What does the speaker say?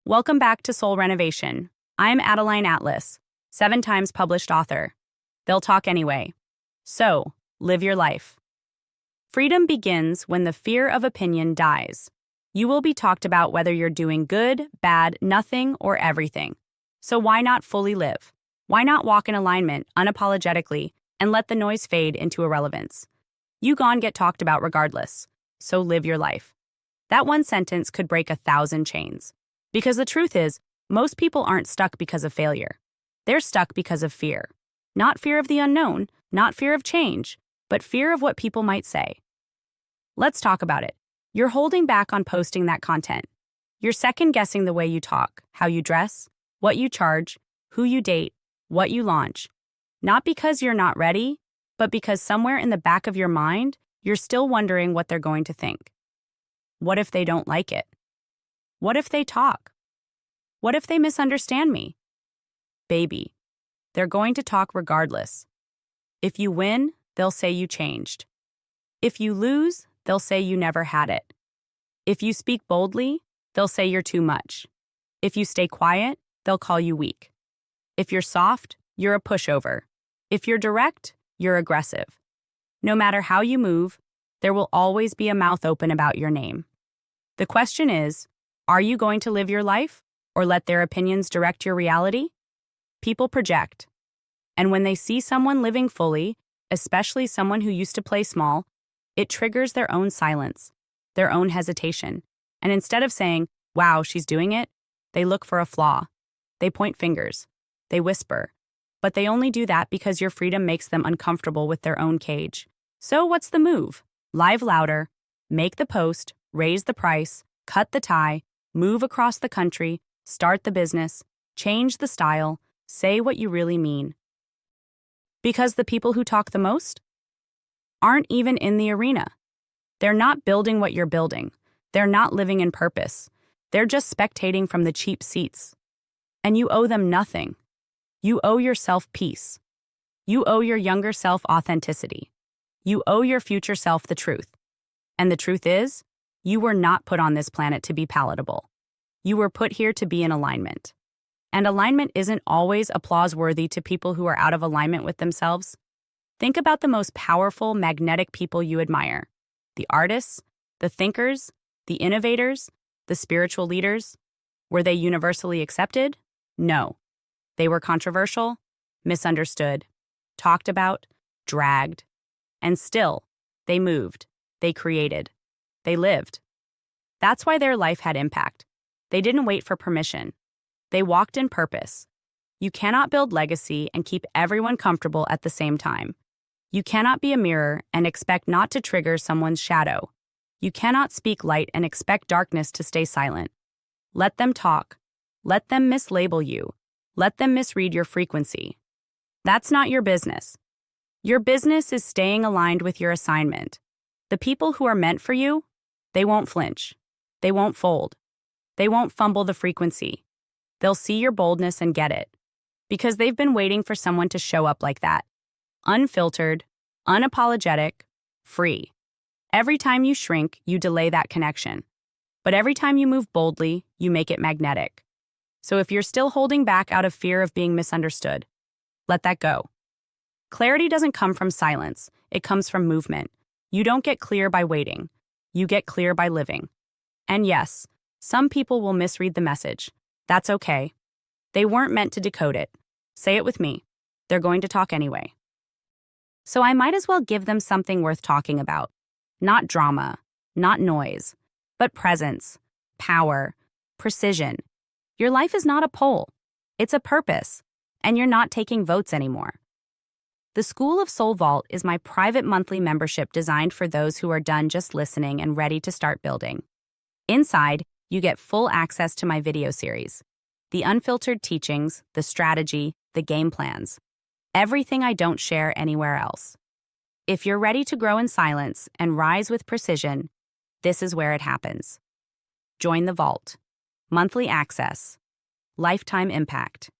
Welcome back to Soul Renovation. I'm Adeline Atlas, 7 times published author. They'll talk anyway. So, live your life. Freedom begins when the fear of opinion dies. You will be talked about whether you're doing good, bad, nothing, or everything. So why not fully live? Why not walk in alignment, unapologetically, and let the noise fade into irrelevance? You gon' get talked about regardless. So live your life. That one sentence could break 1,000 chains. Because the truth is, most people aren't stuck because of failure. They're stuck because of fear. Not fear of the unknown, not fear of change, but fear of what people might say. Let's talk about it. You're holding back on posting that content. You're second-guessing the way you talk, how you dress, what you charge, who you date, what you launch. Not because you're not ready, but because somewhere in the back of your mind, you're still wondering what they're going to think. What if they don't like it? What if they talk? What if they misunderstand me? Baby, they're going to talk regardless. If you win, they'll say you changed. If you lose, they'll say you never had it. If you speak boldly, they'll say you're too much. If you stay quiet, they'll call you weak. If you're soft, you're a pushover. If you're direct, you're aggressive. No matter how you move, there will always be a mouth open about your name. The question is, are you going to live your life or let their opinions direct your reality? People project. And when they see someone living fully, especially someone who used to play small, it triggers their own silence, their own hesitation. And instead of saying, wow, she's doing it, they look for a flaw. They point fingers. They whisper. But they only do that because your freedom makes them uncomfortable with their own cage. So what's the move? Live louder, make the post, raise the price, cut the tie, move across the country, start the business, change the style, say what you really mean. Because the people who talk the most aren't even in the arena. They're not building what you're building. They're not living in purpose. They're just spectating from the cheap seats. And you owe them nothing. You owe yourself peace. You owe your younger self authenticity. You owe your future self the truth. And the truth is, you were not put on this planet to be palatable. You were put here to be in alignment. And alignment isn't always applause-worthy to people who are out of alignment with themselves. Think about the most powerful, magnetic people you admire. The artists, the thinkers, the innovators, the spiritual leaders. Were they universally accepted? No. They were controversial, misunderstood, talked about, dragged. And still, they moved, they created, they lived. That's why their life had impact. They didn't wait for permission. They walked in purpose. You cannot build legacy and keep everyone comfortable at the same time. You cannot be a mirror and expect not to trigger someone's shadow. You cannot speak light and expect darkness to stay silent. Let them talk. Let them mislabel you. Let them misread your frequency. That's not your business. Your business is staying aligned with your assignment. The people who are meant for you, they won't flinch. They won't fold. They won't fumble the frequency. They'll see your boldness and get it. Because they've been waiting for someone to show up like that. Unfiltered, unapologetic, free. Every time you shrink, you delay that connection. But every time you move boldly, you make it magnetic. So if you're still holding back out of fear of being misunderstood, let that go. Clarity doesn't come from silence. It comes from movement. You don't get clear by waiting. You get clear by living. And yes, some people will misread the message. That's okay. They weren't meant to decode it. Say it with me. They're going to talk anyway. So I might as well give them something worth talking about. Not drama, not noise, but presence, power, precision. Your life is not a poll. It's a purpose. And you're not taking votes anymore. The School of Soul Vault is my private monthly membership designed for those who are done just listening and ready to start building. Inside, you get full access to my video series, the unfiltered teachings, the strategy, the game plans, everything I don't share anywhere else. If you're ready to grow in silence and rise with precision, this is where it happens. Join the vault. Monthly access. Lifetime impact.